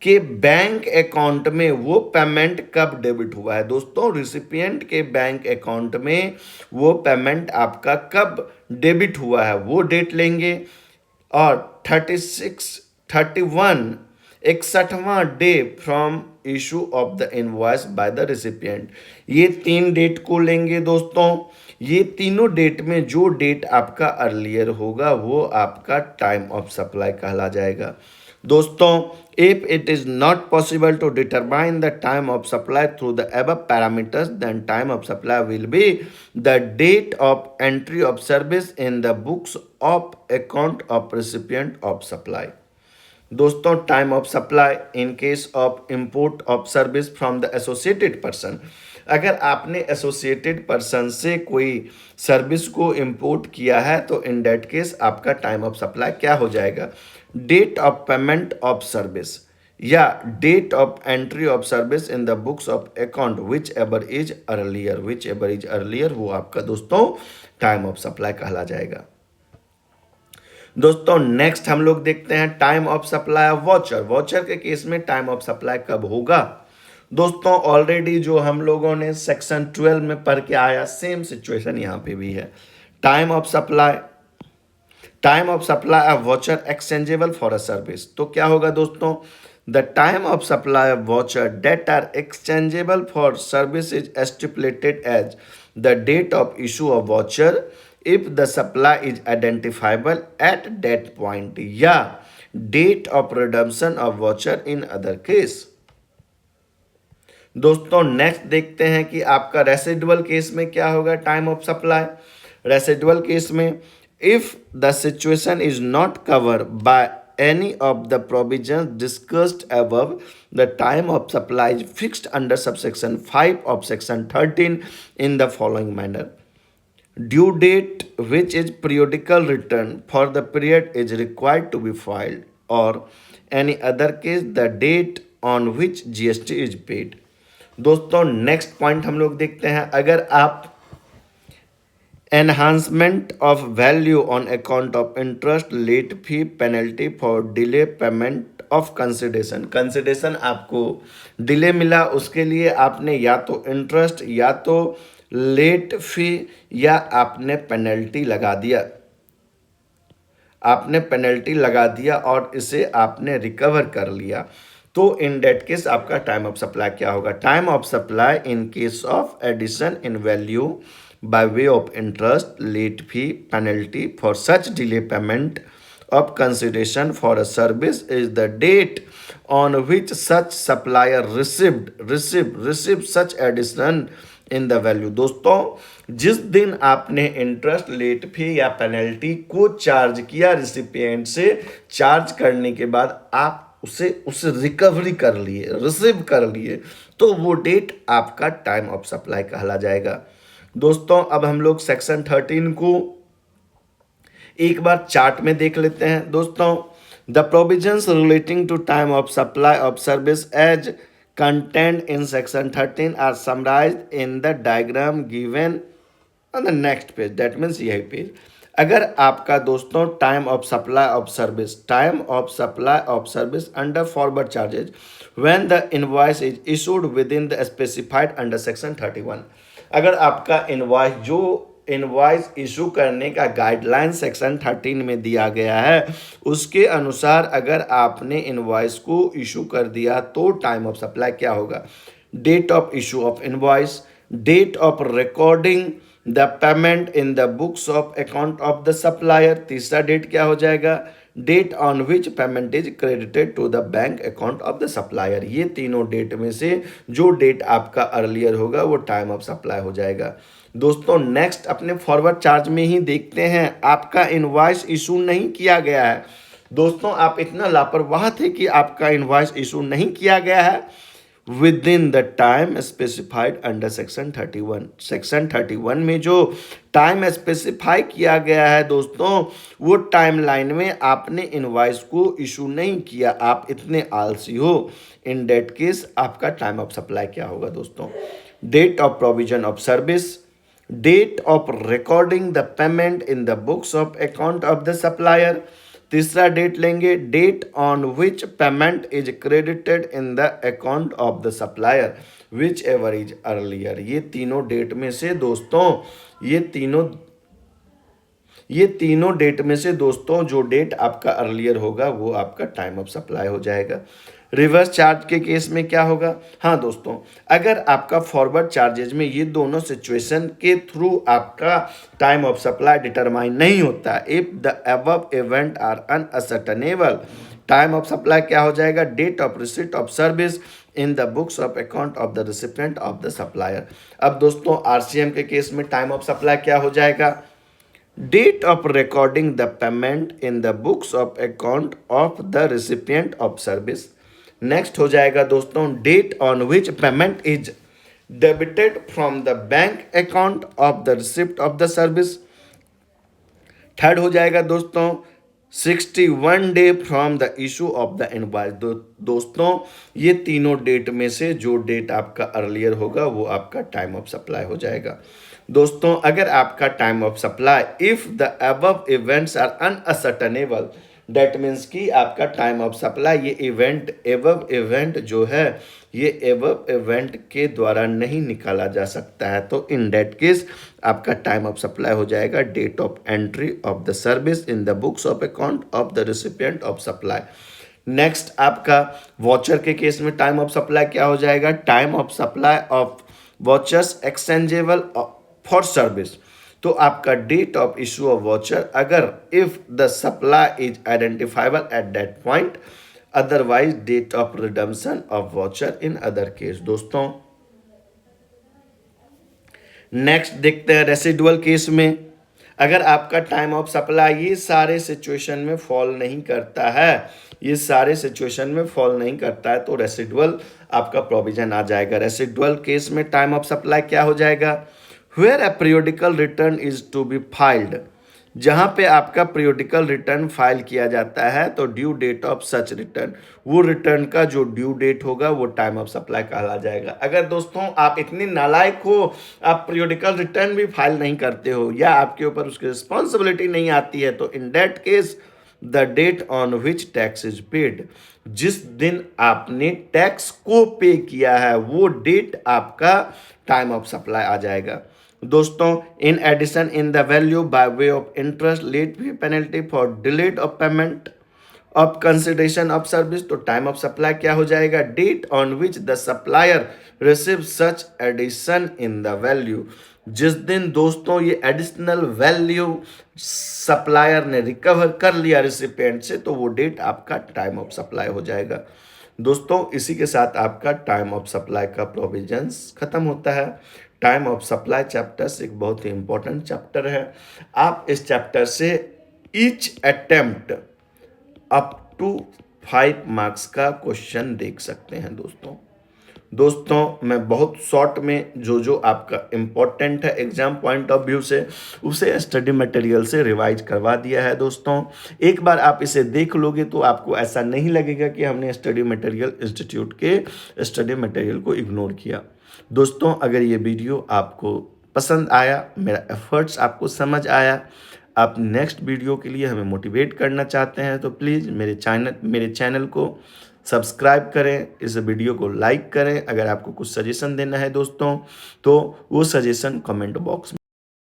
के बैंक अकाउंट में वो पेमेंट कब डेबिट हुआ है। दोस्तों रिसिपिएंट के बैंक अकाउंट में वो पेमेंट आपका कब डेबिट हुआ है वो डेट लेंगे। और 61वां day from issue of the invoice by the recipient. ये 3 डेट को लेंगे। दोस्तों ये तीनों डेट में जो डेट आपका अर्लियर होगा वो आपका टाइम ऑफ सप्लाई कहला जाएगा। दोस्तों if it is not possible to determine the time of supply through the above parameters, then time of supply will be the date of entry of service in the books of account of recipient of supply. दोस्तों time of supply in case of import of service from the associated person, अगर आपने associated person से कोई service को import किया है तो in that case आपका टाइम ऑफ सप्लाई क्या हो जाएगा, date of payment of service या date of entry of service in the books of account which ever is earlier, वो आपका दोस्तों टाइम ऑफ सप्लाई कहला जाएगा। दोस्तों नेक्स्ट हम लोग देखते हैं time of supply of watcher. Watcher के केस में टाइम ऑफ सप्लाई कब होगा। दोस्तों ऑलरेडी जो हम लोगों ने सेक्शन 12 में पढ़ के आया सेम सिचुएशन यहाँ पे भी है। Time of supply of voucher exchangeable for a service, तो क्या होगा दोस्तों, the time of supply of voucher date are exchangeable for service is stipulated as the date of issue of voucher if the supply is identifiable at that point या date of redemption of voucher in other case। दोस्तों next देखते हैं कि आपका residual case में क्या होगा time of supply. Residual case में if the situation is not covered by any of the provisions discussed above, the time of supply is fixed under subsection 5 of section 13 in the following manner. Due date which is periodical return for the period is required to be filed, or any other case the date on which GST is paid। दोस्तों next point हम लोग देखते हैं, अगर आप enhancement of value on account of interest, late fee, penalty for delay payment of consideration आपको delay मिला, उसके लिए आपने या तो इंटरेस्ट या तो लेट फी या आपने पेनल्टी लगा दिया और इसे आपने रिकवर कर लिया, तो इन डेट केस आपका टाइम ऑफ सप्लाई क्या होगा। Time of supply in case of addition in value by way of interest, late fee, penalty for such delay payment of consideration for a service is the date on which such supplier received such addition in the value। दोस्तों जिस दिन आपने interest, late फी या penalty को charge किया recipient से, charge करने के बाद आप उसे रिकवरी कर लिए, रिसीव कर लिए, तो वो डेट आपका टाइम ऑफ सप्लाई कहला जाएगा। दोस्तों अब हम लोग सेक्शन 13 को एक बार चार्ट में देख लेते हैं। दोस्तों the provisions relating to time of supply of service as content in section 13 are summarised in the diagram given on the next page, that means यही पेज। अगर आपका दोस्तों time of supply of service under forward charges when the invoice is issued within the specified under section 31, अगर आपका invoice issue करने का guideline section 13 में दिया गया है, उसके अनुसार अगर आपने इनवॉइस को इशू कर दिया तो टाइम ऑफ सप्लाई क्या होगा? Date of issue of invoice, date of recording the payment in the books of account of the supplier. तीसरा डेट क्या हो जाएगा? Date on which payment is credited to the bank account of the supplier. ये तीनों date में से जो date आपका अर्लियर होगा वो टाइम ऑफ सप्लाई हो जाएगा। दोस्तों नेक्स्ट अपने फॉरवर्ड चार्ज में ही देखते हैं, आपका इनवॉइस इशू नहीं किया गया है। दोस्तों आप इतना लापरवाह थे कि आपका इनवॉइस इशू नहीं किया गया है with in the time specified under section 31। Section 31 में जो टाइम स्पेसिफाई किया गया है दोस्तों, वो टाइम लाइन में आपने इनवॉइस को इशू नहीं किया, आप इतने आलसी हो। इन डेट केस आपका टाइम ऑफ सप्लाई क्या होगा दोस्तों? Date of provision of service, date of recording the payment in the books of account of the supplier. तीसरा डेट लेंगे, date on which payment is credited in the account of the supplier which ever is is. Earlier तीनों date में से दोस्तों date में से दोस्तों जो डेट आपका अर्लियर होगा वो आपका टाइम ऑफ सप्लाई हो जाएगा। रिवर्स चार्ज के केस में क्या होगा? हाँ दोस्तों, अगर आपका फॉरवर्ड चार्जेज में ये दोनों सिचुएशन के थ्रू आपका टाइम ऑफ सप्लाई डिटरमाइन नहीं होता, if the above event are unascertainable, time of supply क्या हो जाएगा? Date of receipt of service in the books of account of the recipient of the supplier. अब दोस्तों RCM के case में time of supply क्या हो जाएगा? Date of recording the payment in the books of account of the recipient of service. Next हो जाएगा दोस्तों, date on which payment is debited from the bank account of the receipt of the service. Third हो जाएगा दोस्तों, 61 day from the issue of the invoice. दोस्तों ये तीनों date में से जो डेट आपका अर्लियर होगा वो आपका टाइम ऑफ सप्लाई हो जाएगा। दोस्तों अगर आपका time of supply if the above events are unascertainable, date means कि आपका टाइम ऑफ सप्लाई ये एबव इवेंट जो है ये एबव इवेंट के द्वारा नहीं निकाला जा सकता है, तो इन डेट केस आपका टाइम ऑफ सप्लाई हो जाएगा date of entry of the service in the books of account of the recipient of supply. Next आपका वॉचर के केस में टाइम ऑफ सप्लाई क्या हो जाएगा? Time of supply of vouchers exchangeable for service. तो आपका date of issue of voucher अगर if the supply is identifiable at that point, otherwise date of redemption of watcher in other case. दोस्तों next देखते हैं residual case में, अगर आपका time of supply ये सारे सिचुएशन में फॉल नहीं करता है, तो रेसिडुअल आपका प्रोविजन आ जाएगा। रेसिडुअल केस में टाइम ऑफ सप्लाई क्या हो जाएगा? Where a periodical return is to be filed, जहाँ पे आपका periodical रिटर्न फाइल किया जाता है तो due date of such return, वो रिटर्न का जो ड्यू डेट होगा वो टाइम ऑफ सप्लाई कहला जाएगा। अगर दोस्तों आप इतने नालायक हो, आप periodical रिटर्न भी फाइल नहीं करते हो या आपके ऊपर उसकी रिस्पॉन्सिबिलिटी नहीं आती है, तो in that case the date on which tax is paid, जिस दिन आपने टैक्स को पे किया है वो डेट आपका टाइम ऑफ सप्लाई आ जाएगा। दोस्तों in addition in the value by way of interest, late fee, penalty for delayed of payment of consideration of service, तो टाइम ऑफ सप्लाई क्या हो जाएगा? Date on which the supplier receive such addition in the value, जिस दिन दोस्तों ये additional value supplier ने recover कर लिया रिसिपिएंट से, तो वो डेट आपका टाइम ऑफ सप्लाई हो जाएगा। दोस्तों इसी के साथ आपका टाइम ऑफ सप्लाई का प्रोविजंस खत्म होता है। टाइम ऑफ सप्लाई चैप्टर्स एक बहुत ही इंपॉर्टेंट चैप्टर है। आप इस चैप्टर से each attempt up to 5 marks का क्वेश्चन देख सकते हैं। दोस्तों मैं बहुत शॉर्ट में जो आपका इम्पोर्टेंट है एग्जाम पॉइंट ऑफ व्यू से उसे स्टडी मटेरियल से रिवाइज करवा दिया है। दोस्तों एक बार आप इसे देख लोगे तो आपको ऐसा नहीं लगेगा कि हमने स्टडी मटेरियल इंस्टीट्यूट के स्टडी मटेरियल को इग्नोर किया। दोस्तों अगर ये वीडियो आपको पसंद आया, मेरा एफर्ट्स आपको समझ आया, आप नेक्स्ट वीडियो के लिए हमें मोटिवेट करना चाहते हैं तो प्लीज़ मेरे चैनल को सब्सक्राइब करें, इस वीडियो को लाइक करें। अगर आपको कुछ सजेशन देना है दोस्तों तो वो सजेशन कमेंट बॉक्स में